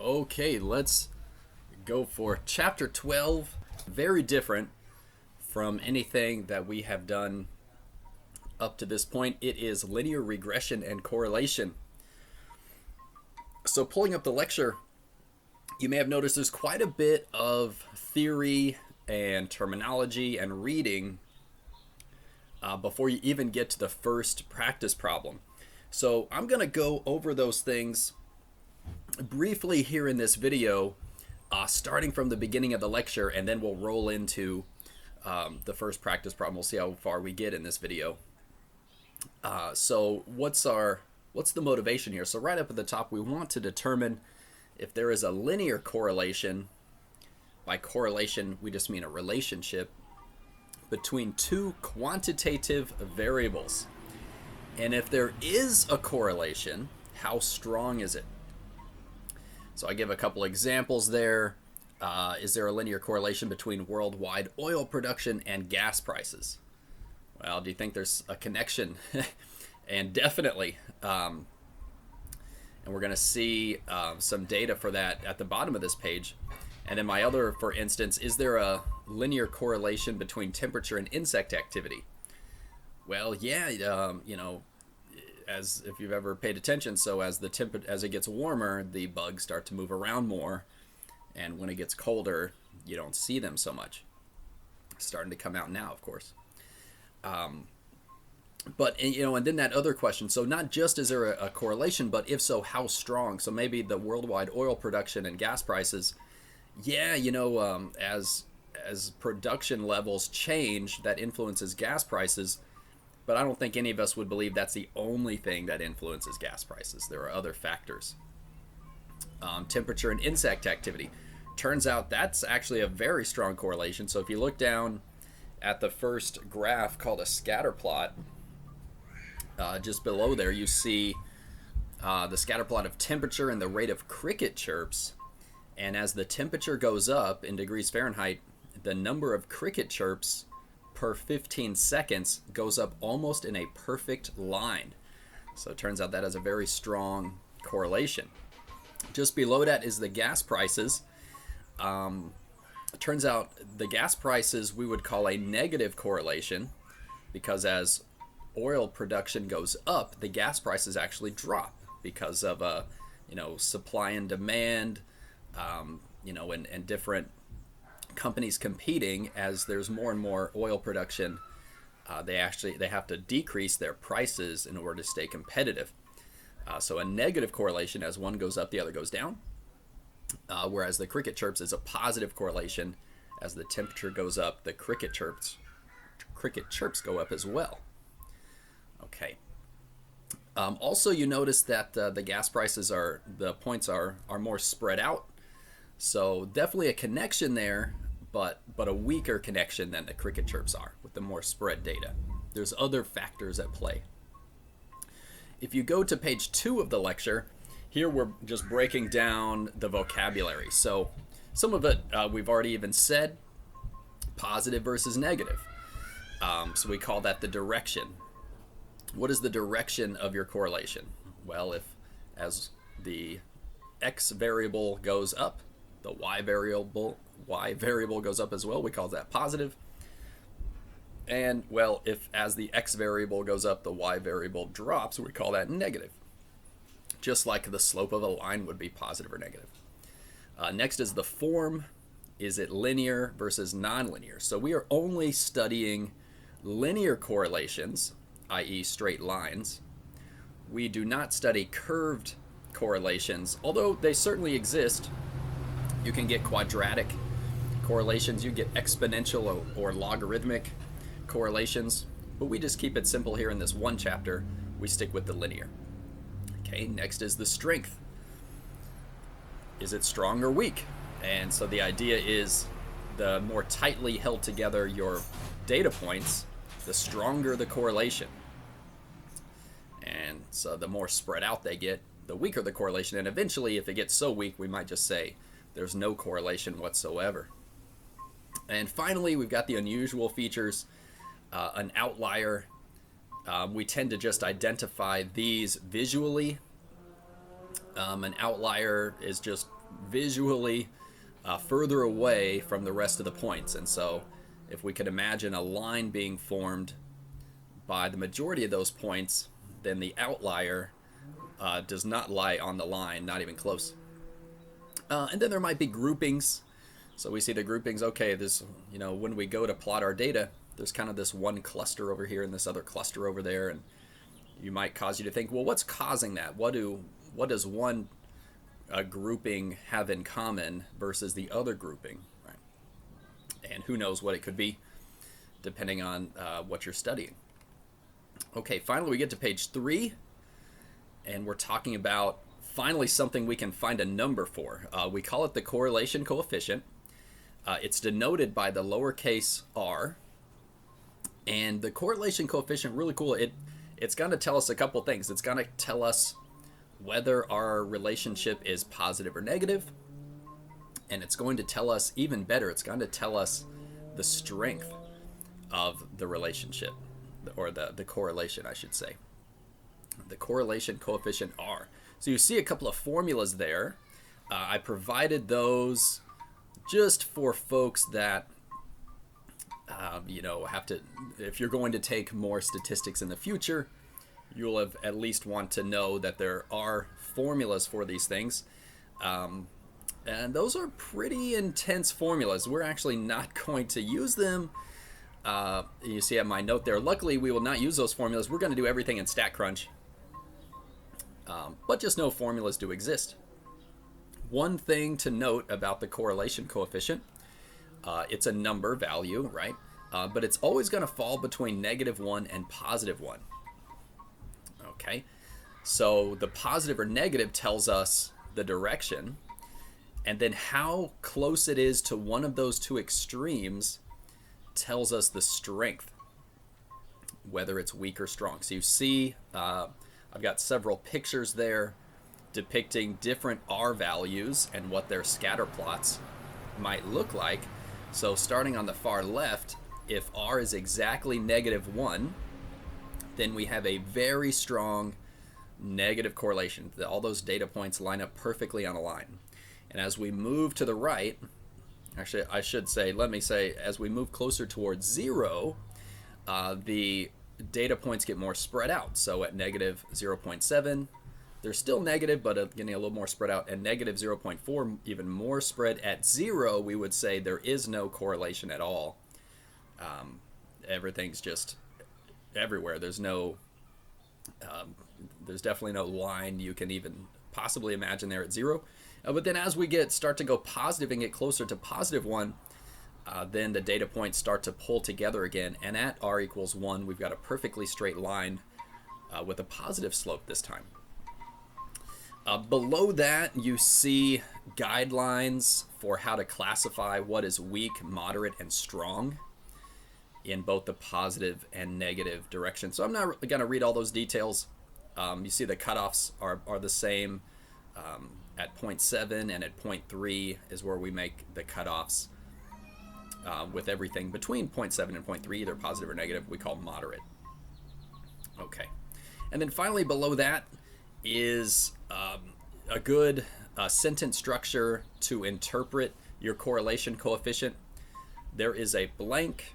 Okay, let's go for chapter 12. Very different from anything that we have done up to this point. It is linear regression and correlation. So, pulling up the lecture, you may have noticed there's quite a bit of theory and terminology and reading before you even get to the first practice problem. So, I'm going to go over those things briefly here in this video, starting from the beginning of the lecture, and then we'll roll into the first practice problem. We'll see how far we get in this video. So what's the motivation here? So right up at the top, we want to determine if there is a linear correlation. By correlation, we just mean a relationship between two quantitative variables. And if there is a correlation, how strong is it? So I give a couple examples there. Is there a linear correlation between worldwide oil production and gas prices? Well, do you think there's a connection? And definitely. And we're going to see some data for that at the bottom of this page. And then my other, for instance, is there a linear correlation between temperature and insect activity? Well, yeah, as if you've ever paid attention, so as it gets warmer, the bugs start to move around more, and when it gets colder, you don't see them so much. It's starting to come out now, of course. But and then that other question. So not just is there a correlation, but if so, how strong? So maybe the worldwide oil production and gas prices. Yeah, as production levels change, that influences gas prices. But I don't think any of us would believe that's the only thing that influences gas prices. There are other factors. Temperature and insect activity. Turns out that's actually a very strong correlation. So if you look down at the first graph called a scatter plot, just below there you see the scatter plot of temperature and the rate of cricket chirps. And as the temperature goes up in degrees Fahrenheit, the number of cricket chirps per 15 seconds goes up almost in a perfect line. So it turns out that has a very strong correlation. Just below that is the gas prices. It turns out the gas prices we would call a negative correlation, because as oil production goes up, the gas prices actually drop because of supply and demand, and different companies competing. As there's more and more oil production, they have to decrease their prices in order to stay competitive. So a negative correlation, as one goes up, the other goes down. Whereas the cricket chirps is a positive correlation. As the temperature goes up, the cricket chirps go up as well. Okay. Also, you notice that the gas prices the points are more spread out. So definitely a connection there, but a weaker connection than the cricket chirps are with the more spread data. There's other factors at play. If you go to page 2 of the lecture, here we're just breaking down the vocabulary. So some of it we've already even said, positive versus negative. So we call that the direction. What is the direction of your correlation? Well, if as the x variable goes up, the y variable goes up as well, we call that positive. And well, if as the x variable goes up, the y variable drops, we call that negative. Just like the slope of a line would be positive or negative. Next is the form. Is it linear versus nonlinear? So we are only studying linear correlations, i.e. straight lines. We do not study curved correlations, although they certainly exist. You can get quadratic correlations, you get exponential or logarithmic correlations, but we just keep it simple here in this one chapter. We stick with the linear. Okay, next is the strength. Is it strong or weak? And so the idea is the more tightly held together your data points, the stronger the correlation. And so the more spread out they get, the weaker the correlation. And eventually, if it gets so weak, we might just say there's no correlation whatsoever. And finally, we've got the unusual features, an outlier. We tend to just identify these visually. An outlier is just visually further away from the rest of the points. And so if we could imagine a line being formed by the majority of those points, then the outlier does not lie on the line, not even close. And then there might be groupings. So we see the groupings, okay, this, when we go to plot our data, there's kind of this one cluster over here and this other cluster over there, and you might cause you to think, well, what's causing that? What does one grouping have in common versus the other grouping, right? And who knows what it could be, depending on what you're studying. Okay, finally we get to page 3, and we're talking about finally something we can find a number for. We call it the correlation coefficient. It's denoted by the lowercase r, and the correlation coefficient, really cool. It's going to tell us a couple things. It's going to tell us whether our relationship is positive or negative, and it's going to tell us, even better, it's going to tell us the strength of the relationship, or the correlation, I should say. The correlation coefficient R. So you see a couple of formulas there. I provided those just for folks that have to, if you're going to take more statistics in the future, you'll have at least want to know that there are formulas for these things. And those are pretty intense formulas. We're actually not going to use them. You see at my note there, luckily we will not use those formulas. We're going to do everything in StatCrunch. But just know formulas do exist. One thing to note about the correlation coefficient, it's a number value, right? But it's always going to fall between -1 and +1. Okay, so the positive or negative tells us the direction, and then how close it is to one of those two extremes tells us the strength, whether it's weak or strong. So you see, I've got several pictures there depicting different R values and what their scatter plots might look like. So starting on the far left, if R is exactly -1, then we have a very strong negative correlation. All those data points line up perfectly on a line. And as we move to the right, actually let me say, as we move closer towards 0, the data points get more spread out. So at -0.7, they're still negative, but getting a little more spread out. At -0.4, even more spread. At 0, we would say there is no correlation at all. Everything's just everywhere. There's definitely no line you can even possibly imagine there at 0. But then as we start to go positive and get closer to +1, then the data points start to pull together again. And at r equals 1, we've got a perfectly straight line with a positive slope this time. Below that, you see guidelines for how to classify what is weak, moderate, and strong in both the positive and negative direction. So I'm not going to read all those details. You see the cutoffs are the same at 0.7, and at 0.3 is where we make the cutoffs with everything between 0.7 and 0.3, either positive or negative, we call moderate. Okay. And then finally below that is a good sentence structure to interpret your correlation coefficient. There is a blank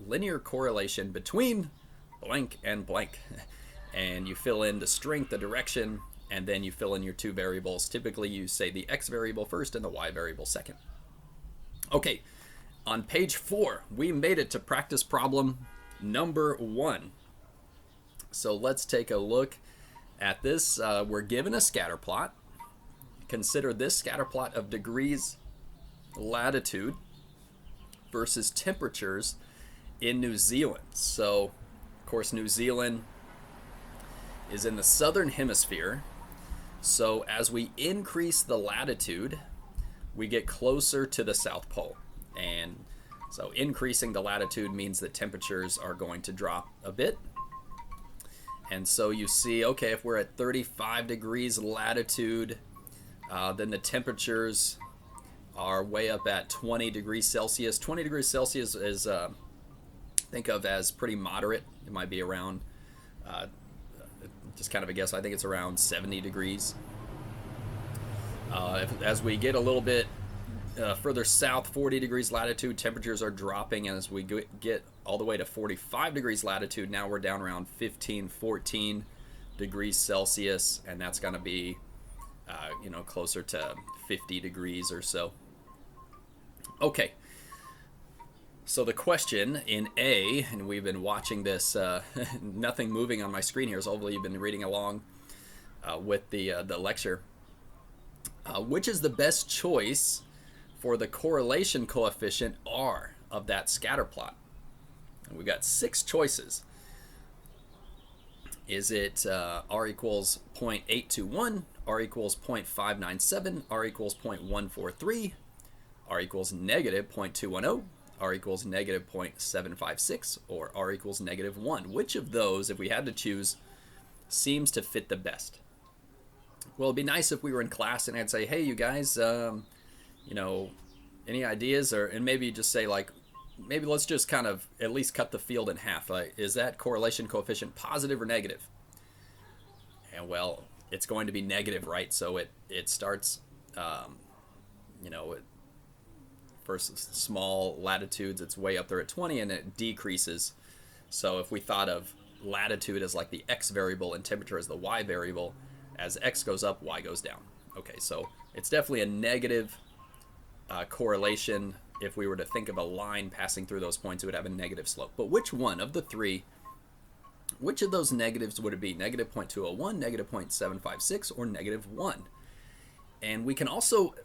linear correlation between blank and blank. And you fill in the strength, the direction, and then you fill in your two variables. Typically you say the x variable first and the y variable second. Okay, on page 4, we made it to practice problem number 1. So let's take a look at this. We're given a scatter plot. Consider this scatter plot of degrees latitude versus temperatures in New Zealand. So, of course, New Zealand is in the southern hemisphere. So as we increase the latitude, we get closer to the South Pole. And so increasing the latitude means that temperatures are going to drop a bit. And so you see, okay, if we're at 35 degrees latitude, then the temperatures are way up at 20 degrees Celsius. 20 degrees Celsius is, think of as pretty moderate. It might be around, just kind of a guess, I think it's around 70 degrees. As we get a little bit further south, 40 degrees latitude, temperatures are dropping. And as we get all the way to 45 degrees latitude, now we're down around 15, 14 degrees Celsius, and that's going to be, closer to 50 degrees or so. Okay. So the question in A, and we've been watching this, nothing moving on my screen here, so hopefully you've been reading along with the lecture. Which is the best choice for the correlation coefficient R of that scatter plot? And we've got 6 choices. Is it R equals 0.821, R equals 0.597, R equals 0.143, R equals negative 0.210, R equals negative 0.756, or R equals negative 1? Which of those, if we had to choose, seems to fit the best? Well, it'd be nice if we were in class and I'd say, hey, you guys, any ideas? And maybe just say, like, maybe let's just kind of at least cut the field in half. Like, is that correlation coefficient positive or negative? And, well, it's going to be negative, right? So it starts, for small latitudes, it's way up there at 20, and it decreases. So if we thought of latitude as like the x variable and temperature as the y variable, as x goes up, y goes down. Okay, so it's definitely a negative correlation. If we were to think of a line passing through those points, it would have a negative slope. But which one of the 3, which of those negatives would it be? Negative 0.201, negative 0.756, or negative 1? And we can also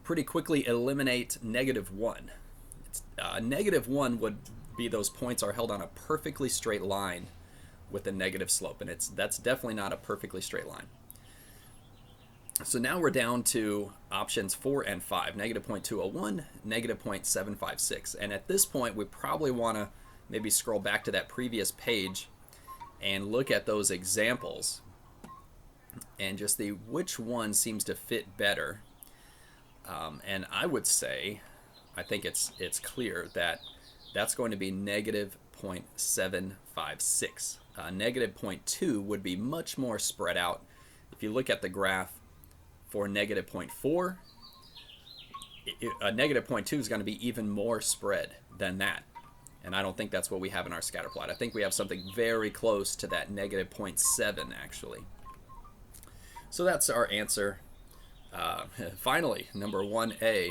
pretty quickly eliminate negative 1. Negative 1 would be those points are held on a perfectly straight line with a negative slope, and that's definitely not a perfectly straight line. So now we're down to options 4 and 5, negative 0.201, negative 0.756. And at this point, we probably want to maybe scroll back to that previous page and look at those examples and just see which one seems to fit better. And I would say, I think it's clear that that's going to be negative 0.756. Negative 0.2 would be much more spread out. If you look at the graph for negative 0.4, negative 0.2 is going to be even more spread than that. And I don't think that's what we have in our scatter plot. I think we have something very close to that negative 0.7 actually. So that's our answer. Finally, number 1A,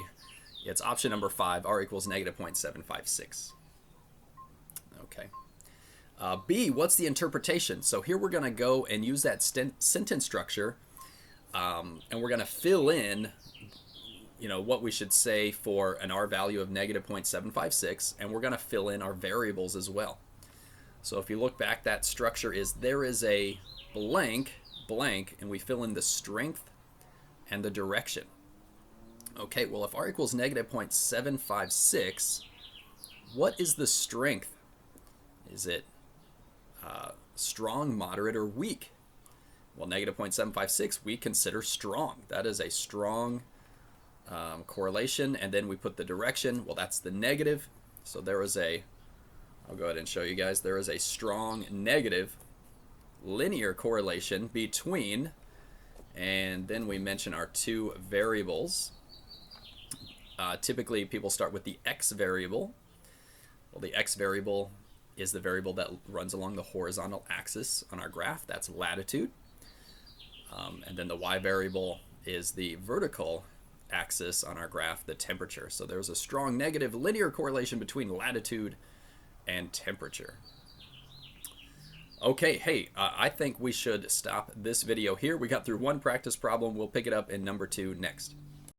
it's option number 5, R equals negative 0.756. Okay. B, what's the interpretation? So here we're going to go and use that sentence structure, and we're going to fill in, what we should say for an R value of negative 0.756, and we're going to fill in our variables as well. So if you look back, that structure is there is a blank, and we fill in the strength and the direction. Okay, well, if R equals negative 0.756, what is the strength? Is it strong, moderate, or weak? Well, negative 0.756 we consider strong. That is a strong correlation. And then we put the direction. Well, that's the negative. So there is I'll go ahead and show you guys, there is a strong negative linear correlation between, and then we mention our 2 variables. Typically, people start with the x variable. Well, the x variable is the variable that runs along the horizontal axis on our graph. That's latitude. And then the y variable is the vertical axis on our graph, the temperature. So there's a strong negative linear correlation between latitude and temperature. Okay, hey, I think we should stop this video here. We got through 1 practice problem. We'll pick it up in number 2 next.